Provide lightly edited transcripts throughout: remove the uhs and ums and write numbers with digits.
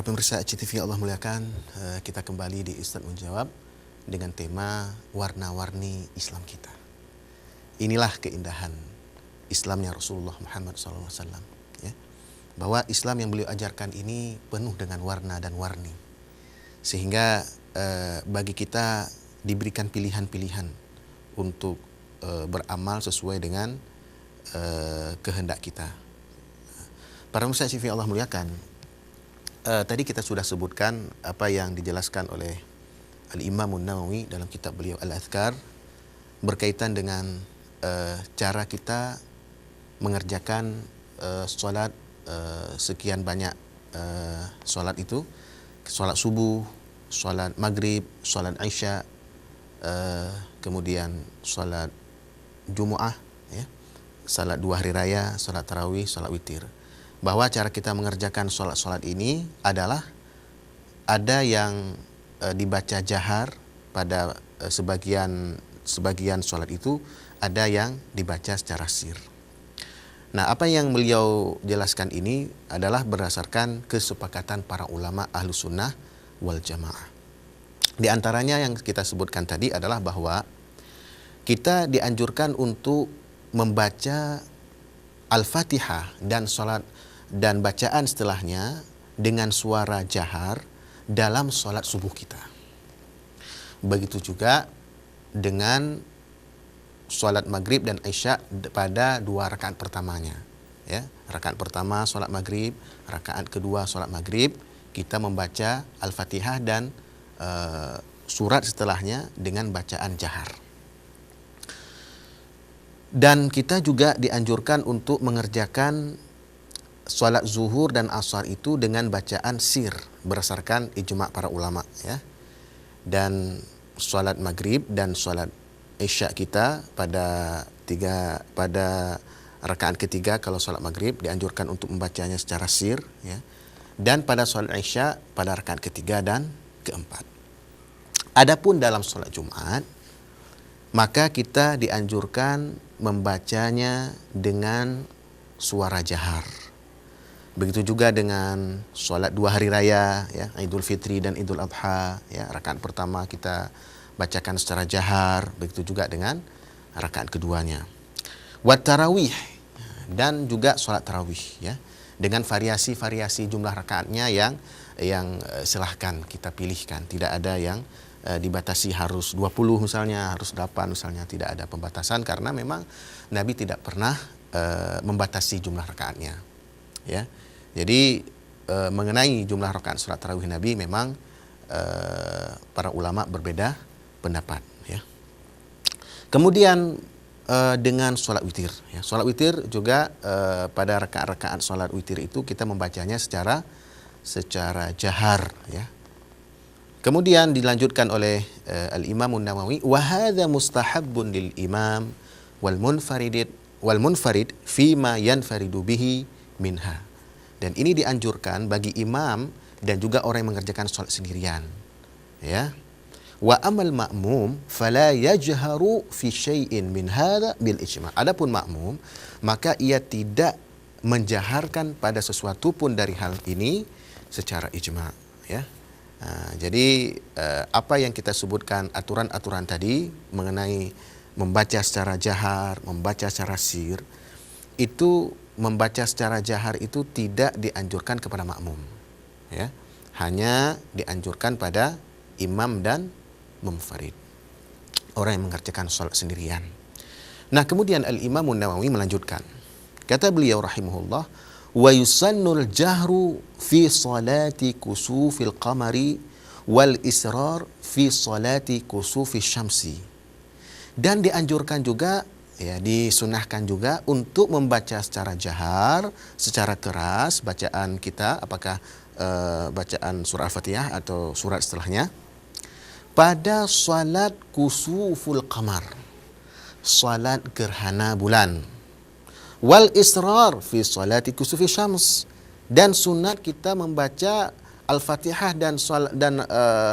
Para pemirsa HCTV Allah muliakan, kita kembali di Ustadz Menjawab dengan tema warna-warni Islam kita. Inilah keindahan Islamnya Rasulullah Muhammad SAW. Ya. Bahwa Islam yang beliau ajarkan ini penuh dengan warna dan warni. Sehingga bagi kita diberikan pilihan-pilihan untuk beramal sesuai dengan kehendak kita. Para pemirsa HCTV Allah muliakan, tadi kita sudah sebutkan apa yang dijelaskan oleh Al-Imam An-Nawawi dalam kitab beliau Al-Adhkar berkaitan dengan cara kita mengerjakan solat sekian banyak solat itu, solat subuh, solat maghrib, solat isya, kemudian solat Jumu'ah, ya, solat 2 hari raya, solat tarawih, solat witir. Bahwa cara kita mengerjakan solat-solat ini adalah ada yang dibaca jahar pada sebagian solat itu, ada yang dibaca secara sir. Nah, apa yang beliau jelaskan ini adalah berdasarkan kesepakatan para ulama ahlu sunnah wal jamaah. Di antaranya yang kita sebutkan tadi adalah bahwa kita dianjurkan untuk membaca Al-Fatihah dan solat dan bacaan setelahnya dengan suara jahar dalam solat subuh kita. Begitu juga dengan solat maghrib dan isya pada 2 rakaat pertamanya. Ya, rakaat pertama solat maghrib, rakaat kedua solat maghrib, kita membaca Al-Fatihah dan surat setelahnya dengan bacaan jahar. Dan kita juga dianjurkan untuk mengerjakan solat zuhur dan asar itu dengan bacaan sir berdasarkan ijma' para ulama, ya. Dan solat maghrib dan solat isya kita pada rakaat ketiga kalau solat maghrib dianjurkan untuk membacanya secara sir, ya. Dan pada solat isya pada rakaat ketiga dan keempat. Adapun dalam solat Jumat, maka kita dianjurkan membacanya dengan suara jahar. Begitu juga dengan sholat 2 hari raya, ya, Idul Fitri dan Idul Adha, ya, rakaat pertama kita bacakan secara jahar, begitu juga dengan rakaat keduanya. Wat tarawih, dan juga sholat tarawih, ya, dengan variasi-variasi jumlah rakaatnya yang silahkan kita pilihkan. Tidak ada yang dibatasi harus 20 misalnya, harus 8 misalnya, tidak ada pembatasan karena memang Nabi tidak pernah membatasi jumlah rakaatnya, ya. Jadi mengenai jumlah rakaat salat tarawih Nabi memang para ulama berbeda pendapat, ya. Kemudian dengan sholat witir, ya. Sholat witir juga pada rakaat-rakaat sholat witir itu kita membacanya secara jahar, ya. Kemudian dilanjutkan oleh Al-Imam An-Nawawi, wa hadza mustahabbun lil imam wal munfarid fima yanfaridu bihi minha. Dan ini dianjurkan bagi imam dan juga orang yang mengerjakan sholat sendirian, ya. Wa amal ma'mum fala yajharu fi syai'in min hadza bil ijma'. Adapun makmum, maka ia tidak menjaharkan pada sesuatu pun dari hal ini secara ijma', ya. Nah, jadi apa yang kita sebutkan aturan-aturan tadi mengenai membaca secara jahar, membaca secara sir, itu membaca secara jahar itu tidak dianjurkan kepada makmum, ya. Hanya dianjurkan pada imam dan munfarid, orang yang mengerjakan sholat sendirian. Nah, kemudian Al-Imam An-Nawawi melanjutkan. Kata beliau rahimahullah, wa yusannul jahru fi salati kusufil qamari wal israr fi salati kusufil syamsi. Dan dianjurkan juga, ya, disunahkan juga untuk membaca secara jahar, secara keras bacaan kita, apakah bacaan surah Al-Fatihah atau surat setelahnya, pada salat kusuful qamar, salat gerhana bulan, wal israr fi salati kusufi syams, dan sunat kita membaca Al-Fatihah dan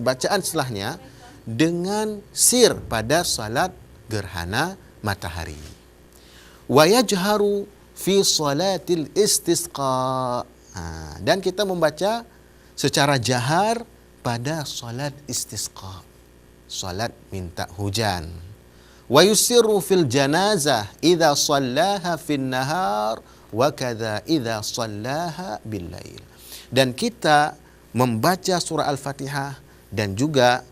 bacaan setelahnya dengan sir pada salat gerhana matahari. Wa yajharu fi salatil istisqa. Dan kita membaca secara jahar pada solat istisqa, solat minta hujan. Wa yusirru fil janazah idza sallaha fin nahar wa kadza idza sallaha bil lail. Dan kita membaca surah Al-Fatihah dan juga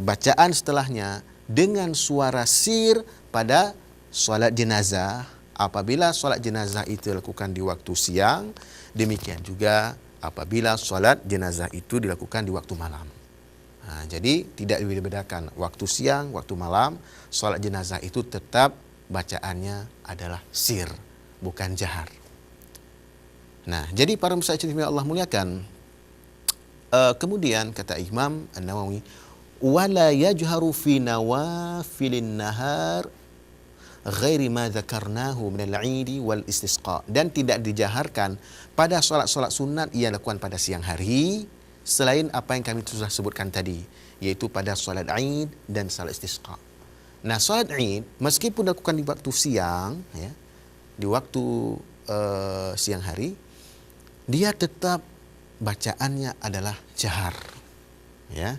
bacaan setelahnya dengan suara sir pada solat jenazah. Apabila solat jenazah itu dilakukan di waktu siang, demikian juga apabila solat jenazah itu dilakukan di waktu malam. Jadi tidak dibedakan waktu siang, waktu malam, solat jenazah itu tetap bacaannya adalah sir, bukan jahar. Nah, jadi para musafir yang Allah muliakan, kemudian kata Imam An-Nawawi, wala yajharu fi nawafilin nahar ghairi ma dzakarnahu min al-'id wal istisqa, dan tidak dijaharkan pada solat-solat sunat yang dilakukan pada siang hari selain apa yang kami sudah sebutkan tadi, yaitu pada solat Id dan solat istisqa. Nah, solat Id meskipun dilakukan di waktu siang, ya, di waktu siang hari, dia tetap bacaannya adalah jahar, ya.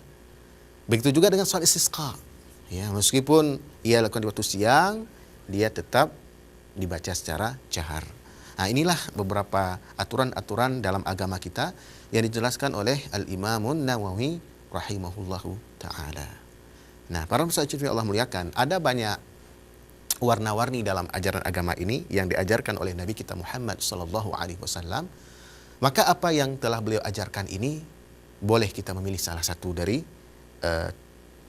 Begitu juga dengan solat istisqa, ya, meskipun ia lakukan di waktu siang, dia tetap dibaca secara jahar. Nah, inilah beberapa aturan-aturan dalam agama kita yang dijelaskan oleh Al-Imamun Nawawi rahimahullahu ta'ala. Nah, para musafir yang Allah muliakan, ada banyak warna-warni dalam ajaran agama ini yang diajarkan oleh Nabi kita Muhammad sallallahu alaihi wasallam. Maka apa yang telah beliau ajarkan ini, boleh kita memilih salah satu dari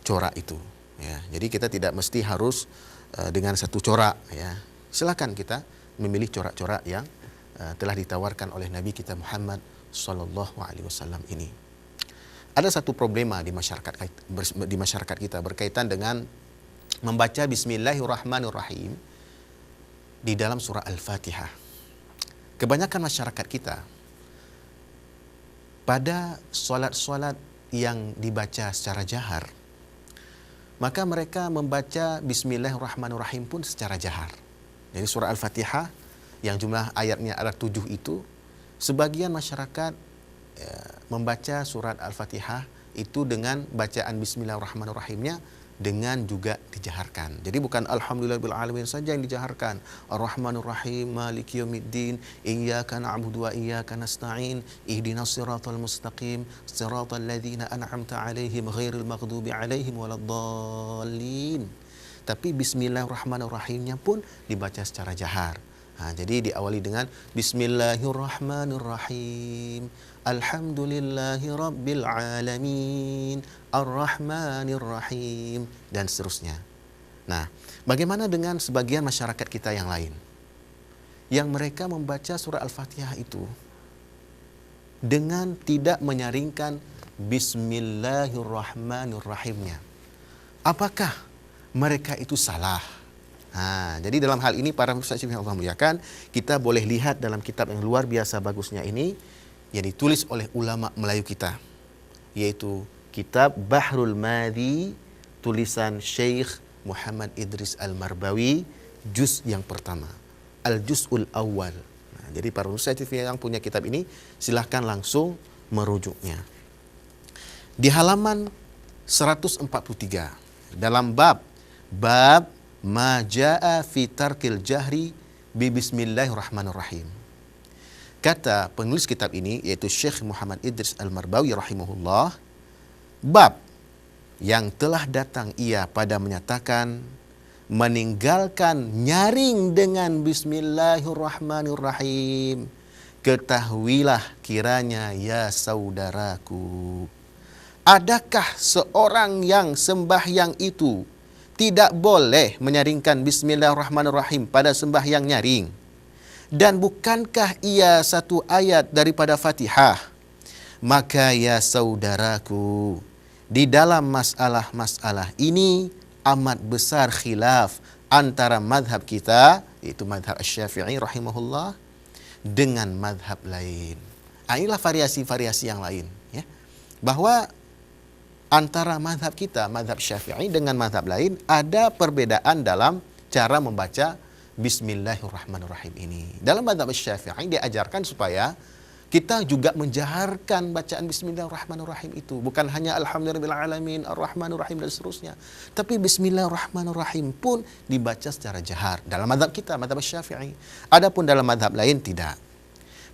corak itu, ya. Jadi kita tidak mesti harus dengan satu corak, ya. Silakan kita memilih corak-corak yang telah ditawarkan oleh Nabi kita Muhammad sallallahu alaihi wasallam ini. Ada satu problema di masyarakat kita berkaitan dengan membaca Bismillahirrahmanirrahim di dalam surah Al-Fatihah. Kebanyakan masyarakat kita pada solat-solat yang dibaca secara jahar, maka mereka membaca Bismillahirrahmanirrahim pun secara jahar. Jadi surah Al-Fatihah yang jumlah ayatnya ada 7 itu, sebagian masyarakat membaca surat Al-Fatihah itu dengan bacaan Bismillahirrahmanirrahimnya dengan juga dijaharkan. Jadi bukan Alhamdulillahirabbil alamin saja yang dijaharkan. Ar-Rahmanir-Rahim, Maliki Yaumiddin, Iyyaka na'budu wa iyyaka nasta'in, Ihdinas siratal mustaqim, siratal ladzina an'amta 'alaihim ghairil maghdubi 'alaihim waladdallin. Tapi Bismillahirrahmanirrahimnya pun dibaca secara jahar. Jadi diawali dengan Bismillahirrahmanirrahim, Alhamdulillahi Rabbil Alamin, Ar-Rahmanir-Rahim, dan seterusnya. Nah, bagaimana dengan sebagian masyarakat kita yang lain, yang mereka membaca surah Al-Fatihah itu dengan tidak menyaringkan Bismillahirrahmanirrahimnya? Apakah mereka itu salah? Jadi dalam hal ini para musafir yang Allah muliakan, kita boleh lihat dalam kitab yang luar biasa bagusnya ini yang ditulis oleh ulama Melayu kita, yaitu kitab Bahrul Madhi tulisan Syekh Muhammad Idris Al-Marbawi, juz yang pertama, Al-Juz'ul Awwal. Jadi para musafir yang punya kitab ini silahkan langsung merujuknya. Di halaman 143 dalam bab ma jaa fi tarkil jahri bi bismillahirrahmanirrahim. Kata penulis kitab ini, yaitu Syekh Muhammad Idris Al-Marbawi rahimahullah, bab yang telah datang ia pada menyatakan meninggalkan nyaring dengan bismillahirrahmanirrahim. Ketahuilah kiranya ya saudaraku, adakah seorang yang sembahyang itu tidak boleh menyaringkan Bismillahirrahmanirrahim pada sembahyang nyaring? Dan bukankah ia satu ayat daripada Fatihah? Maka ya saudaraku, di dalam masalah-masalah ini amat besar khilaf antara madhab kita, yaitu madhab Asy-Syafi'i rahimahullah, dengan madhab lain. Inilah variasi-variasi yang lain, ya. Bahwa antara madhab kita, madhab Syafi'i, dengan madhab lain ada perbedaan dalam cara membaca Bismillahirrahmanirrahim ini. Dalam madhab Syafi'i diajarkan supaya Kita juga menjaharkan bacaan Bismillahirrahmanirrahim itu. Bukan hanya Alhamdulillahirrahmanirrahim, Ar-Rahmanirrahim dan seterusnya. Tapi Bismillahirrahmanirrahim pun dibaca secara jahar. Dalam mazhab kita, mazhab Syafi'i. Adapun dalam mazhab lain tidak.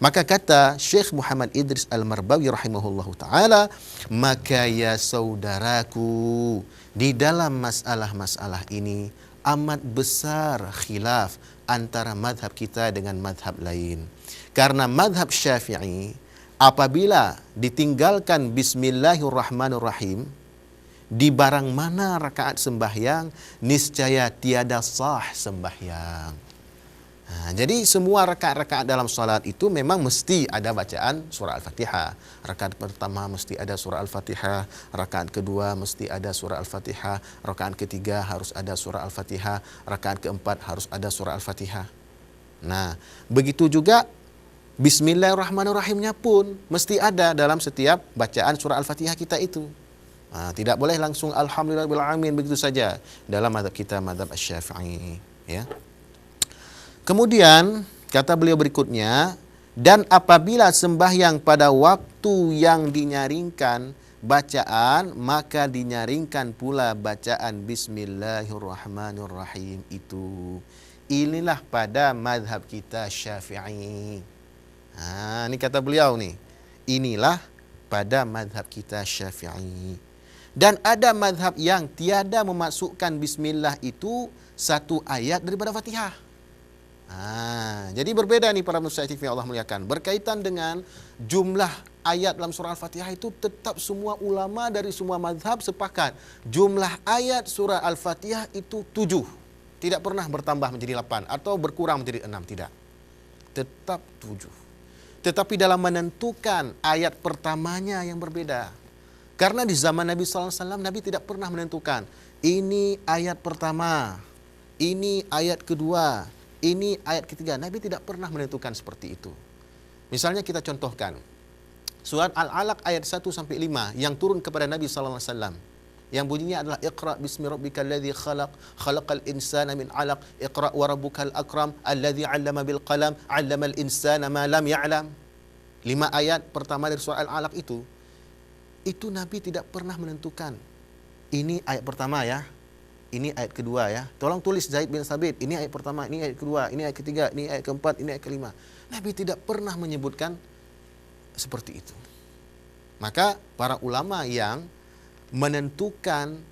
Maka kata Syekh Muhammad Idris Al-Marbawi rahimahullahu ta'ala, maka ya saudaraku, di dalam masalah-masalah ini amat besar khilaf antara madhab kita dengan madhab lain. Karena madhab Syafi'i, apabila ditinggalkan Bismillahirrahmanirrahim di barang mana rakaat sembahyang, niscaya tiada sah sembahyang. Nah, jadi semua rakaat-rakaat dalam salat itu memang mesti ada bacaan surah Al-Fatihah. Rakaat pertama mesti ada surah Al-Fatihah, rakaat kedua mesti ada surah Al-Fatihah, rakaat ketiga harus ada surah Al-Fatihah, rakaat keempat harus ada surah Al-Fatihah. Nah, begitu juga Bismillahirrahmanirrahimnya pun mesti ada dalam setiap bacaan surah Al-Fatihah kita itu. Nah, tidak boleh langsung Alhamdulillahirrahmanirrahim begitu saja dalam mazhab kita, mazhab Asy-Syafi'i, ya. Kemudian kata beliau berikutnya, dan apabila sembahyang pada waktu yang dinyaringkan bacaan, maka dinyaringkan pula bacaan Bismillahirrahmanirrahim itu. Inilah pada mazhab kita Syafi'i. Nah, ini kata beliau nih. Inilah pada mazhab kita Syafi'i. Dan ada mazhab yang tiada memasukkan bismillah itu satu ayat daripada Fatihah. Jadi berbeda nih para musyaikh yang Allah muliakan. Berkaitan dengan jumlah ayat dalam surah Al-Fatihah itu tetap semua ulama dari semua mazhab sepakat. Jumlah ayat surah Al-Fatihah itu 7. Tidak pernah bertambah menjadi 8 atau berkurang menjadi 6, tidak. Tetap 7. Tetapi dalam menentukan ayat pertamanya yang berbeda. Karena di zaman Nabi SAW, Nabi tidak pernah menentukan. Ini ayat pertama, ini ayat kedua, ini ayat ketiga. Nabi tidak pernah menentukan seperti itu. Misalnya kita contohkan. Surat Al-Alaq ayat 1-5 yang turun kepada Nabi SAW. Yang bunyinya adalah Iqra bismi rabbikal ladzi khalaq, khalaqal insana min 'alaq, Iqra wa rabbukal akram, alladzi 'allama bil qalam, 'allamal insana ma lam ya'lam. 5 ayat pertama dari surah Al-Alaq itu Nabi tidak pernah menentukan. Ini ayat pertama ya. Ini ayat kedua ya. Tolong tulis Zaid bin Sabit. Ini ayat pertama, ini ayat kedua, ini ayat ketiga, ini ayat keempat, ini ayat kelima. Nabi tidak pernah menyebutkan seperti itu. Maka para ulama yang menentukan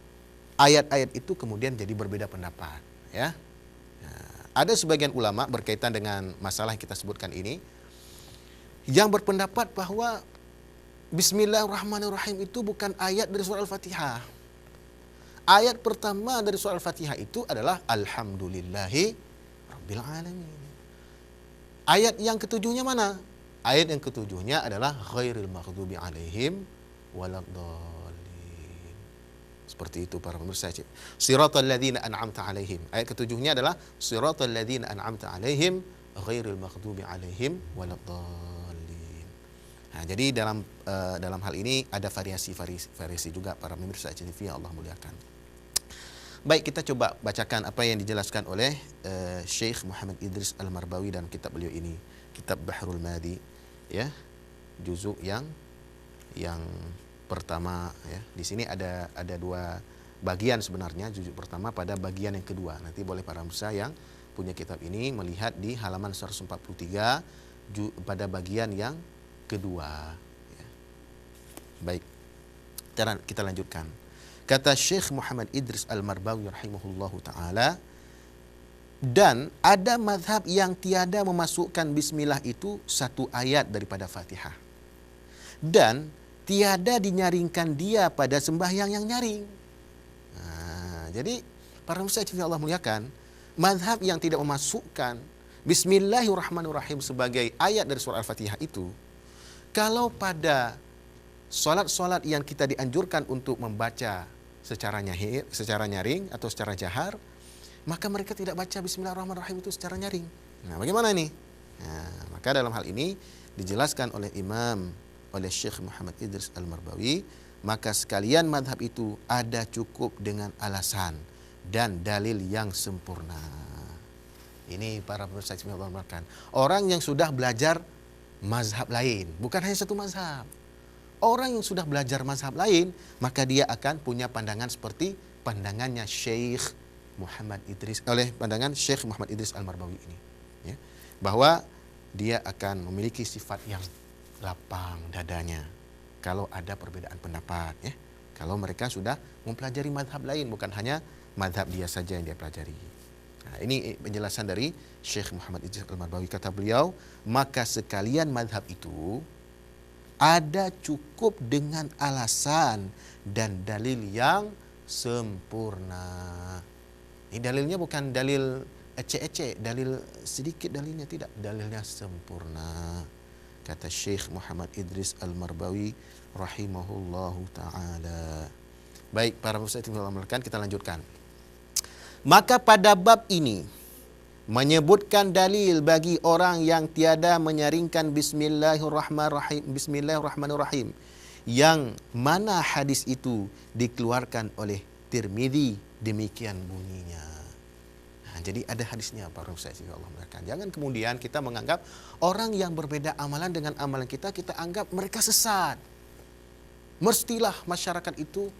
ayat-ayat itu kemudian jadi berbeda pendapat. Ya. Nah, ada sebagian ulama berkaitan dengan masalah yang kita sebutkan ini yang berpendapat bahwa Bismillahirrahmanirrahim itu bukan ayat dari surah Al-Fatihah. Ayat pertama dari surah Al-Fatihah itu adalah Alhamdulillahi Rabbil Alamin. Ayat yang ketujuhnya mana? Ayat yang ketujuhnya adalah Ghairil maghdubi alaihim waladdallin. Seperti itu para pemirsa. Siratal ladzina an'amta alaihim. Ayat ketujuhnya adalah Siratal ladzina an'amta alaihim Ghairil maghdubi alaihim waladdallin. Nah, jadi dalam hal ini ada variasi juga para pemirsa TV yang Allah muliakan. Baik, kita coba bacakan apa yang dijelaskan oleh Syekh Muhammad Idris Al-Marbawi dalam kitab beliau ini, kitab Bahrul Madi, ya, juzuk yang pertama ya. Di sini ada 2 bagian sebenarnya. Juzuk pertama pada bagian yang kedua. Nanti boleh para pemirsa yang punya kitab ini melihat di halaman 143 pada bagian yang kedua. Ya. Baik, kita lanjutkan. Kata Syekh Muhammad Idris Al-Marbawi rahimahullahu ta'ala, dan ada mazhab yang tiada memasukkan bismillah itu satu ayat daripada Fatihah. Dan tiada dinyaringkan dia pada sembahyang yang nyaring. Nah, jadi para musyaikh yang Allah muliakan, mazhab yang tidak memasukkan Bismillahirrahmanirrahim sebagai ayat dari surah Al-Fatihah itu, kalau pada solat-solat yang kita dianjurkan untuk membaca secara nyaring atau secara jahar, maka mereka tidak baca Bismillahirrahmanirrahim itu secara nyaring. Nah, bagaimana nih? Nah, maka dalam hal ini dijelaskan oleh oleh Syekh Muhammad Idris Al-Marbawi, maka sekalian madhab itu ada cukup dengan alasan dan dalil yang sempurna. Ini para pemirsa yang Allah muliakan. Orang yang sudah belajar mazhab lain, bukan hanya satu mazhab. Orang yang sudah belajar mazhab lain, maka dia akan punya pandangan seperti pandangannya Syekh Muhammad Idris, oleh pandangan Syekh Muhammad Idris Al-Marbawi ini, ya, bahwa dia akan memiliki sifat yang lapang dadanya kalau ada perbedaan pendapat, ya. Kalau mereka sudah mempelajari mazhab lain, bukan hanya mazhab dia saja yang dia pelajari. Nah, ini penjelasan dari Syekh Muhammad Idris Al-Marbawi. Kata beliau, maka sekalian mazhab itu ada cukup dengan alasan dan dalil yang sempurna. Ini dalilnya bukan dalil ecek-ecek, dalil sedikit dalilnya, tidak, dalilnya sempurna. Kata Syekh Muhammad Idris Al-Marbawi rahimahullahu ta'ala. Baik, para pemirsa yang dirahmati, kita lanjutkan. Maka pada bab ini menyebutkan dalil bagi orang yang tiada menyaringkan Bismillahirrahmanirrahim, yang mana hadis itu dikeluarkan oleh Tirmidzi, demikian bunyinya. Nah, jadi ada hadisnya, para ustaz yang Allah muliakan. Jangan kemudian kita menganggap orang yang berbeda amalan dengan amalan kita, kita anggap mereka sesat. Mestilah masyarakat itu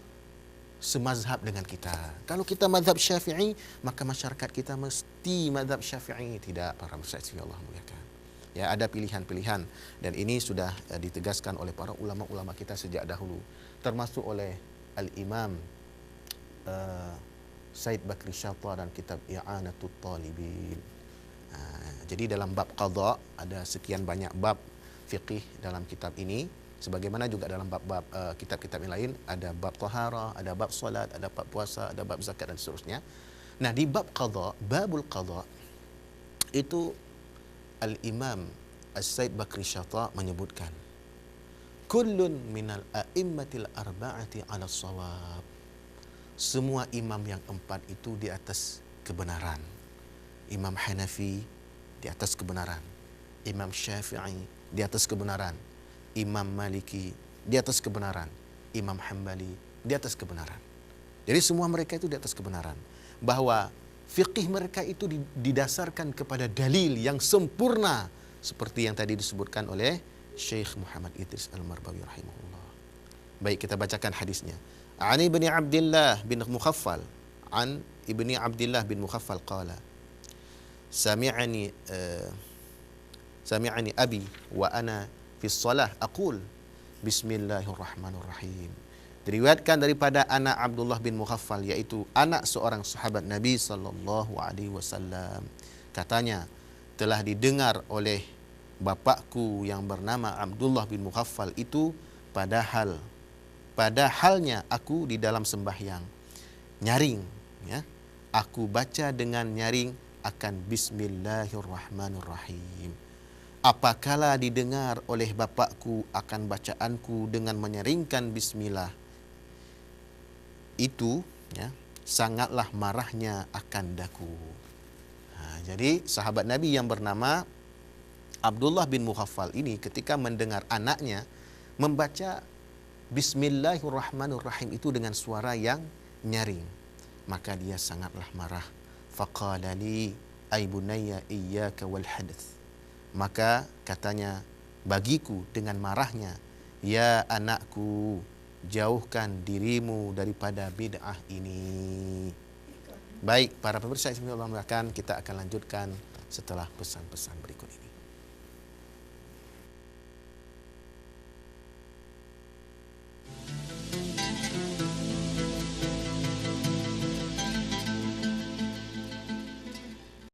semazhab dengan kita. Kalau kita mazhab Syafi'i, maka masyarakat kita mesti mazhab Syafi'i. Tidak, para ustaz yang Allah muliakan. Ya, ada pilihan-pilihan, dan ini sudah ditegaskan oleh para ulama-ulama kita sejak dahulu, termasuk oleh Al-Imam Said Bakri Syata dan kitab I'anatul Talibin. Jadi dalam bab qadha ada sekian banyak bab fiqih dalam kitab ini. Sebagaimana juga dalam bab-bab kitab-kitab yang lain, ada bab taharah, ada bab solat, ada bab puasa, ada bab zakat dan seterusnya. Nah, di bab qadha, babul qadha, itu Al-Imam As-Said Bakri Syata menyebutkan, kullun minal a'immatil arba'ati 'ala shawab. Semua imam yang empat itu di atas kebenaran. Imam Hanafi di atas kebenaran, Imam Syafi'i di atas kebenaran, Imam Maliki di atas kebenaran, Imam Hambali di atas kebenaran. Jadi semua mereka itu di atas kebenaran. Bahwa fiqih mereka itu didasarkan kepada dalil yang sempurna, seperti yang tadi disebutkan oleh Syekh Muhammad Idris Al-Marbawi rahimahullah. Baik, kita bacakan hadisnya. An ibni Abdillah bin Mukhaffal, an ibni Abdillah bin Mukhaffal qala, sami'ani abi wa ana fi shalah aqul bismillahirrahmanirrahim. Diriwayatkan daripada anak Abdullah bin Mukhaffal, yaitu anak seorang sahabat Nabi sallallahu alaihi wasallam. Katanya, telah didengar oleh bapakku yang bernama Abdullah bin Mukhaffal itu pada halnya aku di dalam sembahyang nyaring, ya, aku baca dengan nyaring akan bismillahirrahmanirrahim. Apakala didengar oleh bapakku akan bacaanku dengan menyaringkan bismillah itu, ya, sangatlah marahnya akan daku. Jadi sahabat Nabi yang bernama Abdullah bin Mukhaffal ini ketika mendengar anaknya membaca bismillahirrahmanirrahim itu dengan suara yang nyaring, maka dia sangatlah marah. Faqala li ay bunayya iyyaka wal hadath. Maka katanya bagiku dengan marahnya, ya anakku, jauhkan dirimu daripada bid'ah ini. Baik, para pemirsa yang Allah muliakan, kita akan lanjutkan setelah pesan-pesan berikut ini.